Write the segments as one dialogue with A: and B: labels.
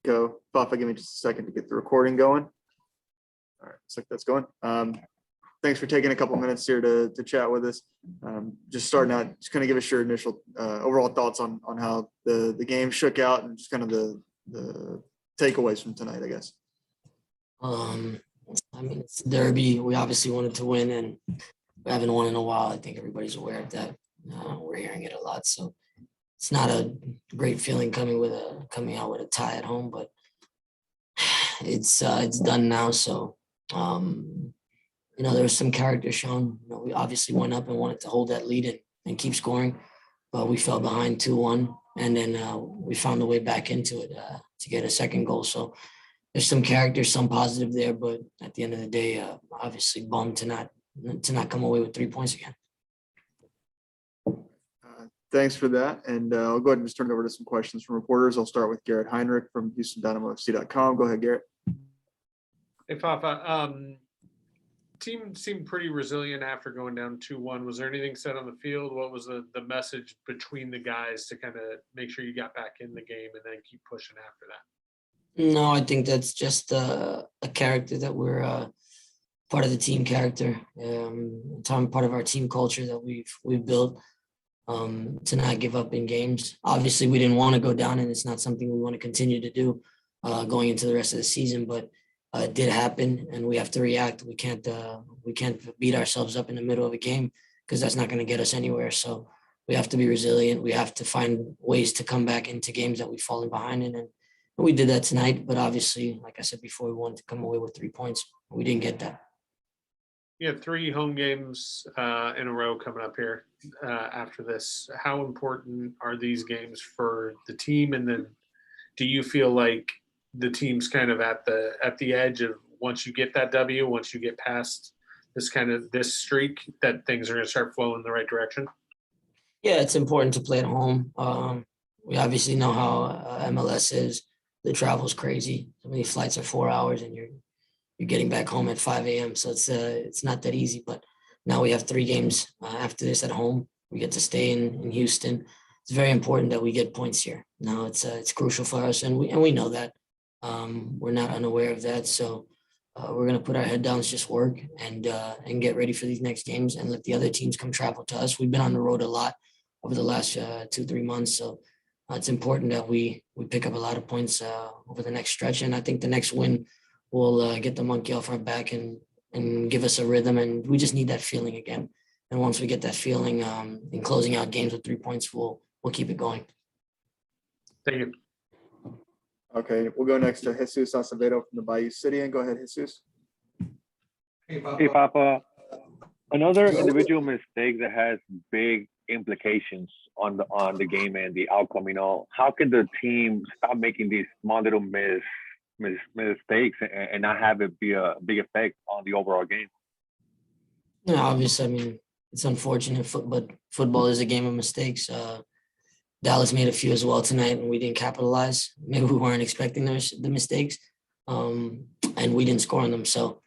A: Picault. Fafa, give me just a second to get the recording going. All right, looks like that's going. Thanks for taking a couple minutes here to chat with us. Just starting out, just kind of give us your initial overall thoughts on how the game shook out and just kind of the takeaways from tonight, I guess.
B: I mean, it's a derby. We obviously wanted to win, and we haven't won in a while. I think everybody's aware of that. We're hearing it a lot, so it's not a great feeling coming out with a tie at home, but it's done now. So, there was some character shown. We obviously went up and wanted to hold that lead and keep scoring, but we fell behind 2-1, and then we found a way back into it to get a second goal. So there's some character, some positive there, but at the end of the day, obviously bummed to not come away with 3 points again.
A: Thanks for that. And I'll go ahead and just turn it over to some questions from reporters. I'll start with Garrett Heinrich from HoustonDynamoFC.com. Go ahead, Garrett.
C: Hey, Fafa. Team seemed pretty resilient after going down 2-1. Was there anything said on the field? What was the message between the guys to kind of make sure you got back in the game and then keep pushing after that?
B: No, I think that's just a character that we're part of the team character, part of our team culture that we've built. To not give up in games. Obviously, we didn't want to go down, and it's not something we want to continue to do going into the rest of the season. But it did happen, and we have to react. We can't beat ourselves up in the middle of a game because that's not going to get us anywhere. So we have to be resilient. We have to find ways to come back into games that we've fallen behind in, and we did that tonight. But obviously, like I said before, we wanted to come away with 3 points. We didn't get that.
C: You have 3 home games in a row coming up here after this. How important are these games for the team? And then do you feel like the team's kind of at the edge of once you get that W, once you get past this streak, that things are going to start flowing in the right direction?
B: Yeah, it's important to play at home. We obviously know how MLS is. The travel's crazy. Some of these flights are 4 hours, and you're getting back home at 5 a.m. So it's not that easy. But now we have 3 games after this at home. We get to stay in Houston. It's very important that we get points here. Now it's crucial for us, and we know that. We're not unaware of that. So we're gonna put our head down, just work and get ready for these next games, and let the other teams come travel to us. We've been on the road a lot over the last 2-3 months, so it's important that we pick up a lot of points over the next stretch. And I think the next win will get the monkey off our back and give us a rhythm. And we just need that feeling again. And once we get that feeling in closing out games with 3 points, we'll keep it going.
C: Thank you.
A: Okay, we'll go next to Jesus Acevedo from the Bayou City. And go ahead, Jesus.
D: Hey, Papa. Another individual mistake that has big implications on the game and the outcome. How can the team stop making these small little mistakes and not have it be a big effect on the overall game?
B: Yeah, obviously, I mean, it's unfortunate, but football is a game of mistakes. Dallas made a few as well tonight, and we didn't capitalize. Maybe we weren't expecting the mistakes, and we didn't score on them. So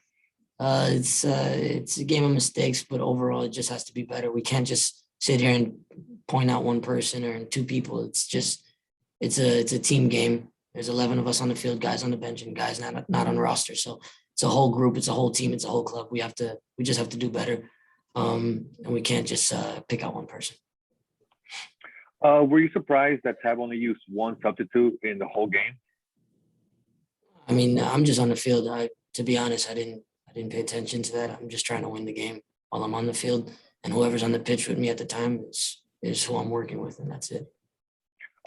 B: it's a game of mistakes, but overall, it just has to be better. We can't just sit here and point out one person or 2 people. It's a team game. There's 11 of us on the field, guys on the bench, and guys not on the roster. So it's a whole group, it's a whole team, it's a whole club. We just have to do better, and we can't just pick out one person.
D: Were you surprised that Tab only used 1 substitute in the whole game?
B: I mean, I'm just on the field. To be honest, I didn't pay attention to that. I'm just trying to win the game while I'm on the field, and whoever's on the pitch with me at the time is who I'm working with, and that's it.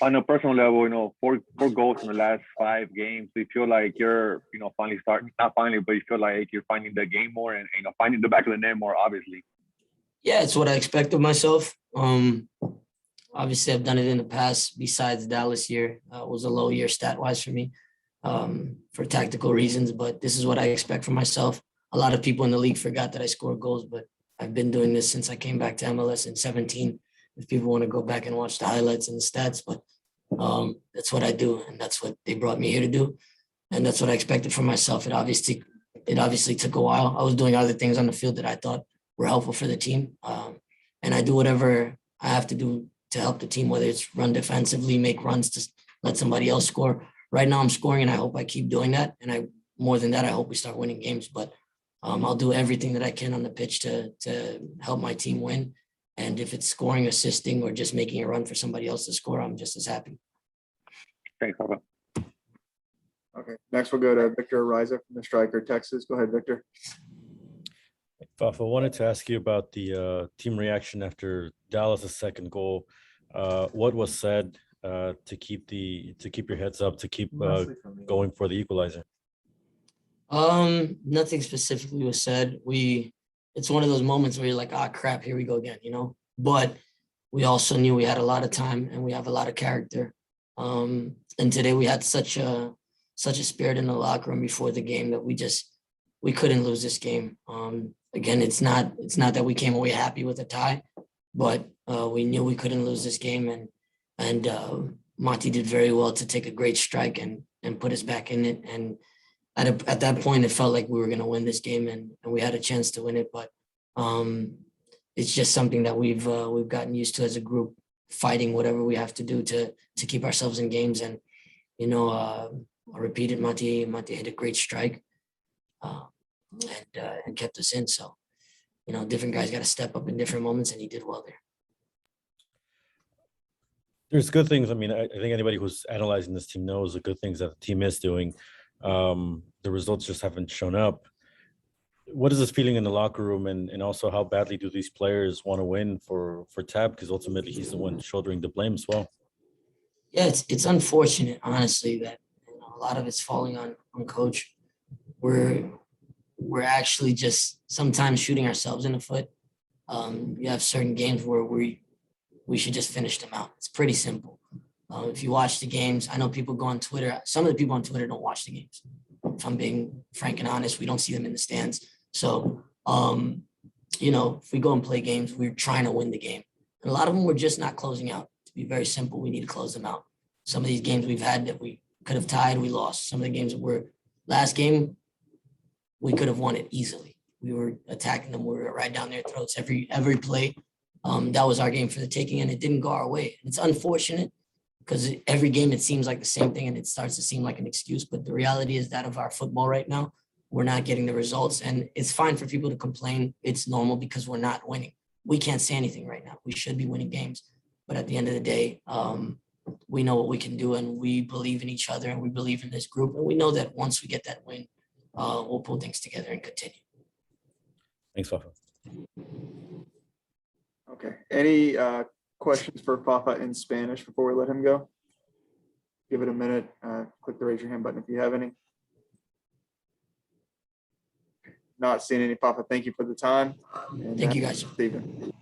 D: On a personal level, 4 goals in the last 5 games. Do you feel like you're, finally starting? Not finally, but you feel like you're finding the game more and finding the back of the net more, obviously.
B: Yeah, it's what I expect of myself. Obviously, I've done it in the past. Besides Dallas year, was a low year stat-wise for me for tactical reasons, but this is what I expect from myself. A lot of people in the league forgot that I scored goals, but I've been doing this since I came back to MLS in 2017. If people want to go back and watch the highlights and the stats, but that's what I do, and that's what they brought me here to do, and that's what I expected from myself. It obviously took a while. I was doing other things on the field that I thought were helpful for the team, and I do whatever I have to do to help the team, whether it's run defensively, make runs to let somebody else score, right now I'm scoring, and I hope I keep doing that. And more than that, I hope we start winning games. But I'll do everything that I can on the pitch to help my team win. And if it's scoring, assisting, or just making a run for somebody else to score, I'm just as happy.
D: Thanks, Fafa.
A: Okay, next we'll go to Victor Ariza from the Striker, Texas. Go ahead, Victor.
E: Fafa, I wanted to ask you about the team reaction after Dallas' second goal. What was said to keep your heads up, to keep going for the equalizer?
B: Nothing specifically was said. It's one of those moments where you're like, ah, crap, here we go again, you know. But we also knew we had a lot of time and we have a lot of character. And today we had such a spirit in the locker room before the game that we couldn't lose this game. Again, it's not that we came away happy with a tie, but we knew we couldn't lose this game, and Monty did very well to take a great strike and put us back in it. And at that point, it felt like we were going to win this game, and we had a chance to win it. But it's just something that we've gotten used to as a group, fighting whatever we have to do to keep ourselves in games. And you know, I repeated, Monty hit a great strike, and kept us in. So, you know, different guys got to step up in different moments, and he did well there.
E: There's good things. I mean, I think anybody who's analyzing this team knows the good things that the team is doing. The results just haven't shown up. What is this feeling in the locker room, and also how badly do these players want to win for Tab? Because ultimately he's the one shouldering the blame as well.
B: Yeah, it's unfortunate, honestly, that a lot of it's falling on coach. We're actually just sometimes shooting ourselves in the foot. You have certain games where we should just finish them out. It's pretty simple. If you watch the games, I know people go on Twitter. Some of the people on Twitter don't watch the games. If I'm being frank and honest, we don't see them in the stands. So, you know, if we go and play games, we're trying to win the game. And a lot of them we're just not closing out. To be very simple, we need to close them out. Some of these games we've had that we could have tied, we lost. Some of the games that were last game, we could have won it easily. We were attacking them. We were right down their throats every play. That was our game for the taking, and it didn't go our way. It's unfortunate because every game it seems like the same thing, and it starts to seem like an excuse. But the reality is that of our football right now, we're not getting the results, and it's fine for people to complain. It's normal because we're not winning. We can't say anything right now. We should be winning games, but at the end of the day, we know what we can do, and we believe in each other, and we believe in this group, and we know that once we get that win, we'll pull things together and continue.
E: Thanks, Fafa.
A: Okay. Any questions for Fafa in Spanish before we let him go? Give it a minute. Click the raise your hand button if you have any. Not seeing any, Fafa. Thank you for the time. And,
B: Thank you, guys.
A: Stephen.